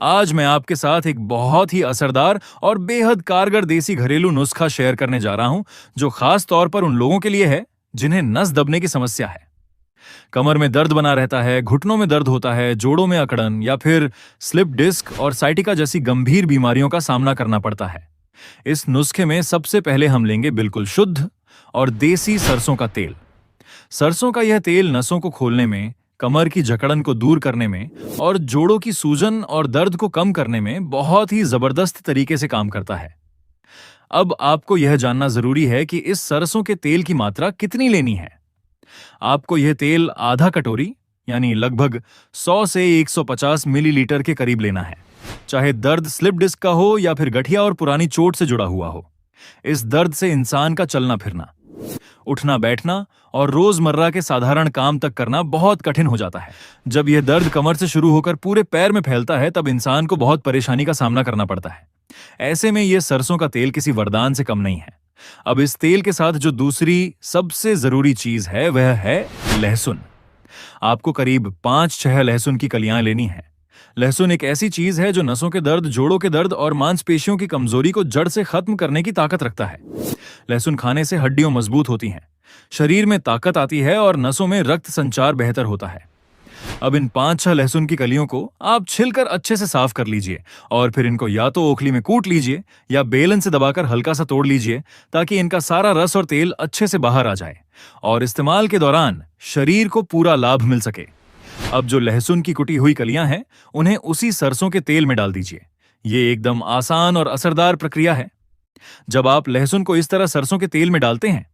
आज मैं आपके साथ एक बहुत ही असरदार और बेहद कारगर देसी घरेलू नुस्खा शेयर करने जा रहा हूं, जो खास तौर पर उन लोगों के लिए है जिन्हें नस दबने की समस्या है। कमर में दर्द बना रहता है, घुटनों में दर्द होता है, जोड़ों में अकड़न या फिर स्लिप डिस्क और साइटिका जैसी गंभीर बीमारियों का सामना करना पड़ता है। इस नुस्खे में सबसे पहले हम लेंगे बिल्कुल शुद्ध और देसी सरसों का तेल। सरसों का यह तेल नसों को खोलने में, कमर की जकड़न को दूर करने में और जोड़ों की सूजन और दर्द को कम करने में बहुत ही जबरदस्त तरीके से काम करता है। अब आपको यह जानना जरूरी है कि इस सरसों के तेल की मात्रा कितनी लेनी है। आपको यह तेल आधा कटोरी यानी लगभग 100 से 150 मिलीलीटर के करीब लेना है, चाहे दर्द स्लिप डिस्क का हो या फिर गठिया और पुरानी चोट से जुड़ा हुआ हो। इस दर्द से इंसान का चलना फिरना, उठना बैठना और रोजमर्रा के साधारण काम तक करना बहुत कठिन हो जाता है। जब यह दर्द कमर से शुरू होकर पूरे पैर में फैलता है, तब इंसान को बहुत परेशानी का सामना करना पड़ता है। ऐसे में यह सरसों का तेल किसी वरदान से कम नहीं है। अब इस तेल के साथ जो दूसरी सबसे जरूरी चीज है वह है लहसुन। आपको करीब 5-6 लहसुन की कलियां लेनी है। लहसुन एक ऐसी चीज है जो नसों के दर्द, जोड़ों के दर्द और मांसपेशियों की कमजोरी को जड़ से खत्म करने की ताकत रखता है। लहसुन खाने से हड्डियां मजबूत होती हैं, शरीर में ताकत आती है और नसों में रक्त संचार बेहतर होता है। अब इन 5-6 लहसुन की कलियों को आप छिलकर अच्छे से साफ कर लीजिए और फिर इनको या तो ओखली में कूट लीजिए या बेलन से दबाकर हल्का सा तोड़ लीजिए, ताकि इनका सारा रस और तेल अच्छे से बाहर आ जाए और इस्तेमाल के दौरान शरीर को पूरा लाभ मिल सके। अब जो लहसुन की कुटी हुई कलियां हैं, उन्हें उसी सरसों के तेल में डाल दीजिए। ये एकदम आसान और असरदार प्रक्रिया है। जब आप लहसुन को इस तरह सरसों के तेल में डालते हैं,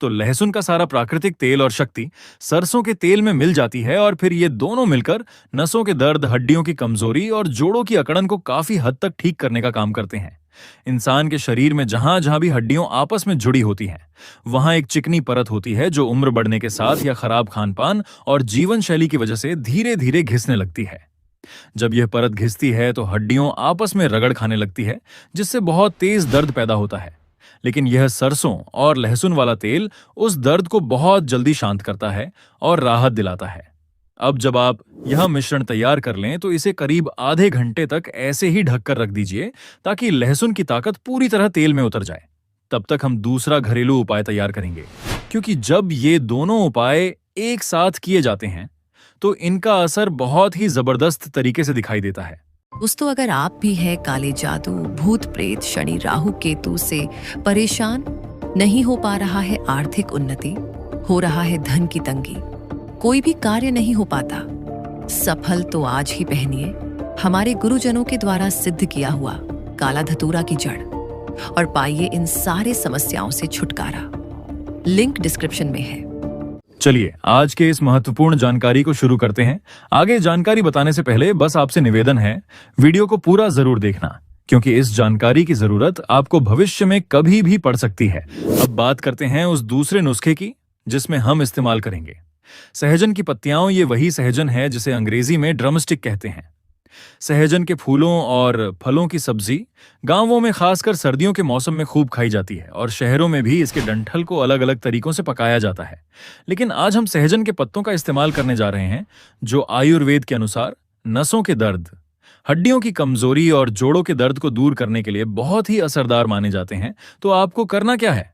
तो लहसुन का सारा प्राकृतिक तेल और शक्ति सरसों के तेल में मिल जाती है और फिर ये दोनों मिलकर नसों के दर्द, हड्डियों की कमजोरी और जोड़ों की अकड़न को काफी हद तक ठीक करने का काम करते हैं। इंसान के शरीर में जहां जहां भी हड्डियां आपस में जुड़ी होती हैं, वहां एक चिकनी परत होती है जो उम्र बढ़ने के साथ या खराब खानपान और जीवन शैली की वजह से धीरे धीरे घिसने लगती है। जब यह परत घिसती है तो हड्डियों आपस में रगड़ खाने लगती है, जिससे बहुत तेज दर्द पैदा होता है। लेकिन यह सरसों और लहसुन वाला तेल उस दर्द को बहुत जल्दी शांत करता है और राहत दिलाता है। अब जब आप यह मिश्रण तैयार कर लें, तो इसे करीब आधे घंटे तक ऐसे ही ढककर रख दीजिए, ताकि लहसुन की ताकत पूरी तरह तेल में उतर जाए। तब तक हम दूसरा घरेलू उपाय तैयार करेंगे, क्योंकि जब ये दोनों उपाय एक साथ किए जाते हैं तो इनका असर बहुत ही जबरदस्त तरीके से दिखाई देता है। दोस्तों, अगर आप भी हैं काले जादू, भूत प्रेत, शनि, राहु, केतु से परेशान, नहीं हो पा रहा है आर्थिक उन्नति, हो रहा है धन की तंगी, कोई भी कार्य नहीं हो पाता सफल, तो आज ही पहनिए हमारे गुरुजनों के द्वारा सिद्ध किया हुआ काला धतूरा की जड़ और पाइए इन सारे समस्याओं से छुटकारा। लिंक डिस्क्रिप्शन में है। चलिए आज के इस महत्वपूर्ण जानकारी को शुरू करते हैं। आगे जानकारी बताने से पहले बस आपसे निवेदन है, वीडियो को पूरा जरूर देखना, क्योंकि इस जानकारी की जरूरत आपको भविष्य में कभी भी पड़ सकती है। अब बात करते हैं उस दूसरे नुस्खे की जिसमें हम इस्तेमाल करेंगे सहजन की पत्तियां। ये वही सहजन है जिसे अंग्रेजी में ड्रमस्टिक कहते हैं। सहजन के फूलों और फलों की सब्जी गांवों में खासकर सर्दियों के मौसम में खूब खाई जाती है और शहरों में भी इसके डंठल को अलग अलग तरीकों से पकाया जाता है। लेकिन आज हम सहजन के पत्तों का इस्तेमाल करने जा रहे हैं, जो आयुर्वेद के अनुसार नसों के दर्द, हड्डियों की कमजोरी और जोड़ों के दर्द को दूर करने के लिए बहुत ही असरदार माने जाते हैं। तो आपको करना क्या है?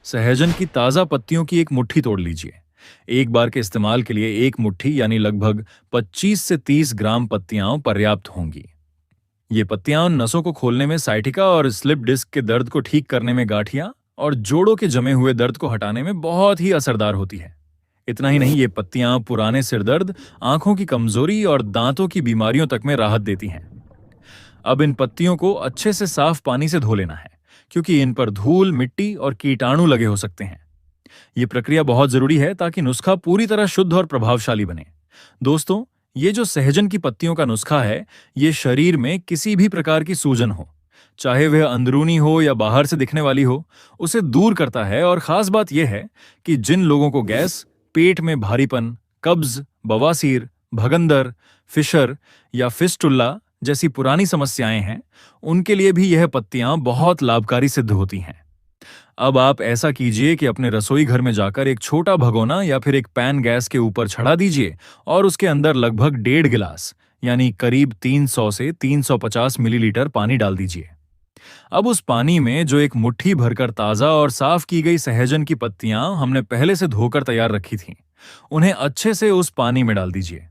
सहजन की ताजा पत्तियों की एक मुट्ठी तोड़ लीजिए। एक बार के इस्तेमाल के लिए एक मुट्ठी यानी लगभग 25 से 30 ग्राम पत्तियां पर्याप्त होंगी। ये पत्तियां नसों को खोलने में, साइटिका और स्लिप डिस्क के दर्द को ठीक करने में, गांठियां और जोड़ों के जमे हुए दर्द को हटाने में बहुत ही असरदार होती है। इतना ही नहीं, ये पत्तियां पुराने सिरदर्द, आंखों की कमजोरी और दांतों की बीमारियों तक में राहत देती हैं। अब इन पत्तियों को अच्छे से साफ पानी से धो लेना है, क्योंकि इन पर धूल, मिट्टी और कीटाणु लगे हो सकते हैं। ये प्रक्रिया बहुत जरूरी है ताकि नुस्खा पूरी तरह शुद्ध और प्रभावशाली बने। दोस्तों, ये जो सहजन की पत्तियों का नुस्खा है, ये शरीर में किसी भी प्रकार की सूजन हो, चाहे वह अंदरूनी हो या बाहर से दिखने वाली हो, उसे दूर करता है। और खास बात यह है कि जिन लोगों को गैस, पेट में भारीपन, कब्ज, बवासीर, भगंदर, फिशर या फिस्टुल्ला जैसी पुरानी समस्याएं हैं, उनके लिए भी यह पत्तियां बहुत लाभकारी सिद्ध होती हैं। अब आप ऐसा कीजिए कि अपने रसोई घर में जाकर एक छोटा भगोना या फिर एक पैन गैस के ऊपर चढ़ा दीजिए और उसके अंदर लगभग 1.5 गिलास यानी करीब 300 से 350 मिलीलीटर पानी डाल दीजिए। अब उस पानी में जो एक मुट्ठी भरकर ताजा और साफ की गई सहजन की पत्तियां हमने पहले से धोकर तैयार रखी थीं, उन्हें अच्छे से उस पानी में डाल दीजिए।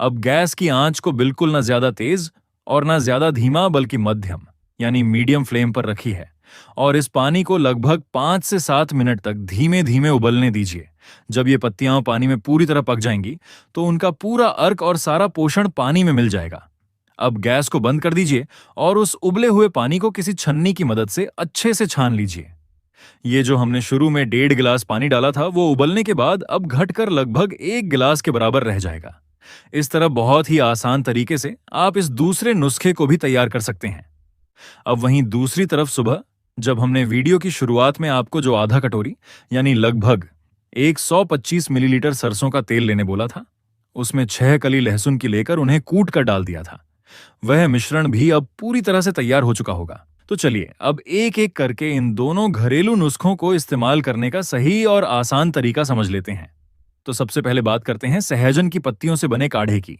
अब गैस की आंच को बिल्कुल ना ज्यादा तेज और ना ज्यादा धीमा बल्कि मध्यम यानी मीडियम फ्लेम पर रखी है और इस पानी को लगभग 5 से 7 मिनट तक धीमे धीमे उबलने दीजिए। जब ये पत्तियां पानी में पूरी तरह पक जाएंगी तो उनका पूरा अर्क और सारा पोषण पानी में मिल जाएगा। अब गैस को बंद कर दीजिए और उस उबले हुए पानी को किसी छन्नी की मदद से अच्छे से छान लीजिए। ये जो हमने शुरू में 1.5 गिलास पानी डाला था वो उबलने के बाद अब घटकर लगभग 1 गिलास के बराबर रह जाएगा। इस तरह बहुत ही आसान तरीके से आप इस दूसरे नुस्खे को भी तैयार कर सकते हैं। अब वहीं दूसरी तरफ सुबह जब हमने वीडियो की शुरुआत में आपको जो आधा कटोरी यानी लगभग 125 मिलीलीटर सरसों का तेल लेने बोला था, उसमें 6 कली लहसुन की लेकर उन्हें कूट कर डाल दिया था। वह मिश्रण भी अब पूरी तरह से तैयार हो चुका होगा। तो चलिए अब एक एक करके इन दोनों घरेलू नुस्खों को इस्तेमाल करने का सही और आसान तरीका समझ लेते हैं। तो सबसे पहले बात करते हैं सहजन की पत्तियों से बने काढ़े की।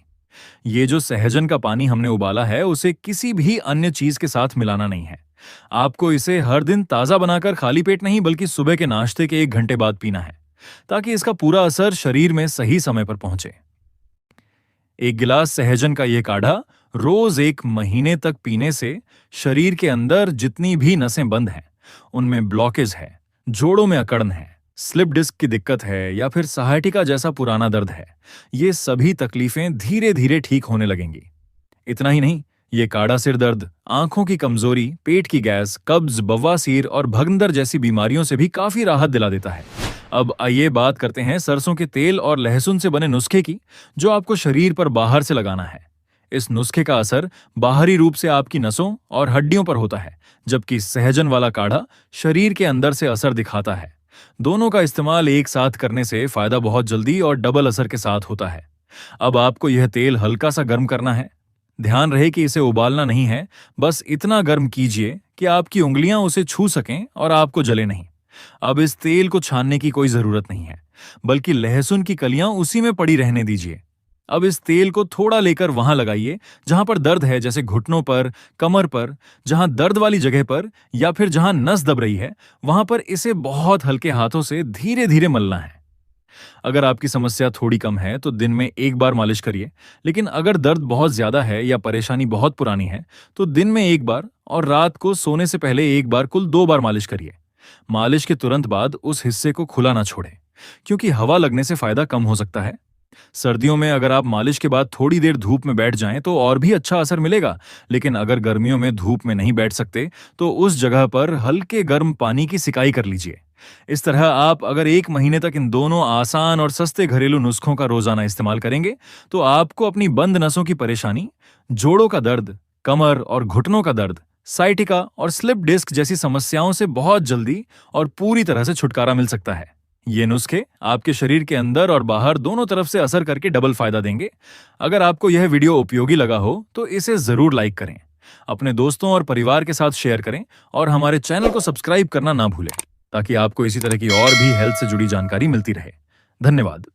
ये जो सहजन का पानी हमने उबाला है उसे किसी भी अन्य चीज के साथ मिलाना नहीं है। आपको इसे हर दिन ताजा बनाकर खाली पेट नहीं बल्कि सुबह के नाश्ते के 1 घंटे बाद पीना है ताकि इसका पूरा असर शरीर में सही समय पर पहुंचे। 1 गिलास सहजन का यह काढ़ा रोज 1 महीने तक पीने से शरीर के अंदर जितनी भी नसें बंद हैं, उनमें ब्लॉकेज है, जोड़ों में अकड़न है, स्लिप डिस्क की दिक्कत है या फिर सहायटिका जैसा पुराना दर्द है, ये सभी तकलीफें धीरे धीरे ठीक होने लगेंगी। इतना ही नहीं, ये काढ़ा सिर दर्द, आंखों की कमजोरी, पेट की गैस, कब्ज, बवासीर और भगंदर जैसी बीमारियों से भी काफी राहत दिला देता है। अब आइए बात करते हैं सरसों के तेल और लहसुन से बने नुस्खे की, जो आपको शरीर पर बाहर से लगाना है। इस नुस्खे का असर बाहरी रूप से आपकी नसों और हड्डियों पर होता है, जबकि सहजन वाला काढ़ा शरीर के अंदर से असर दिखाता है। दोनों का इस्तेमाल एक साथ करने से फायदा बहुत जल्दी और डबल असर के साथ होता है। अब आपको यह तेल हल्का सा गर्म करना है। ध्यान रहे कि इसे उबालना नहीं है, बस इतना गर्म कीजिए कि आपकी उंगलियां उसे छू सकें और आपको जले नहीं। अब इस तेल को छानने की कोई जरूरत नहीं है, बल्कि लहसुन की कलियां उसी में पड़ी रहने दीजिए। अब इस तेल को थोड़ा लेकर वहां लगाइए जहां पर दर्द है, जैसे घुटनों पर, कमर पर, जहां दर्द वाली जगह पर या फिर जहां नस दब रही है वहां पर इसे बहुत हल्के हाथों से धीरे धीरे मलना है। अगर आपकी समस्या थोड़ी कम है तो दिन में 1 बार मालिश करिए, लेकिन अगर दर्द बहुत ज्यादा है या परेशानी बहुत पुरानी है तो दिन में 1 बार और रात को सोने से पहले 1 बार, कुल 2 बार मालिश करिए। मालिश के तुरंत बाद उस हिस्से को खुला ना छोड़ें, क्योंकि हवा लगने से फायदा कम हो सकता है। सर्दियों में अगर आप मालिश के बाद थोड़ी देर धूप में बैठ जाएं तो और भी अच्छा असर मिलेगा, लेकिन अगर गर्मियों में धूप में नहीं बैठ सकते तो उस जगह पर हल्के गर्म पानी की सिकाई कर लीजिए। इस तरह आप अगर 1 महीने तक इन दोनों आसान और सस्ते घरेलू नुस्खों का रोजाना इस्तेमाल करेंगे तो आपको अपनी बंद नसों की परेशानी, जोड़ों का दर्द, कमर और घुटनों का दर्द, साइटिका और स्लिप डिस्क जैसी समस्याओं से बहुत जल्दी और पूरी तरह से छुटकारा मिल सकता है। ये नुस्खे आपके शरीर के अंदर और बाहर दोनों तरफ से असर करके डबल फायदा देंगे। अगर आपको यह वीडियो उपयोगी लगा हो तो इसे जरूर लाइक करें, अपने दोस्तों और परिवार के साथ शेयर करें और हमारे चैनल को सब्सक्राइब करना ना भूलें ताकि आपको इसी तरह की और भी हेल्थ से जुड़ी जानकारी मिलती रहे। धन्यवाद।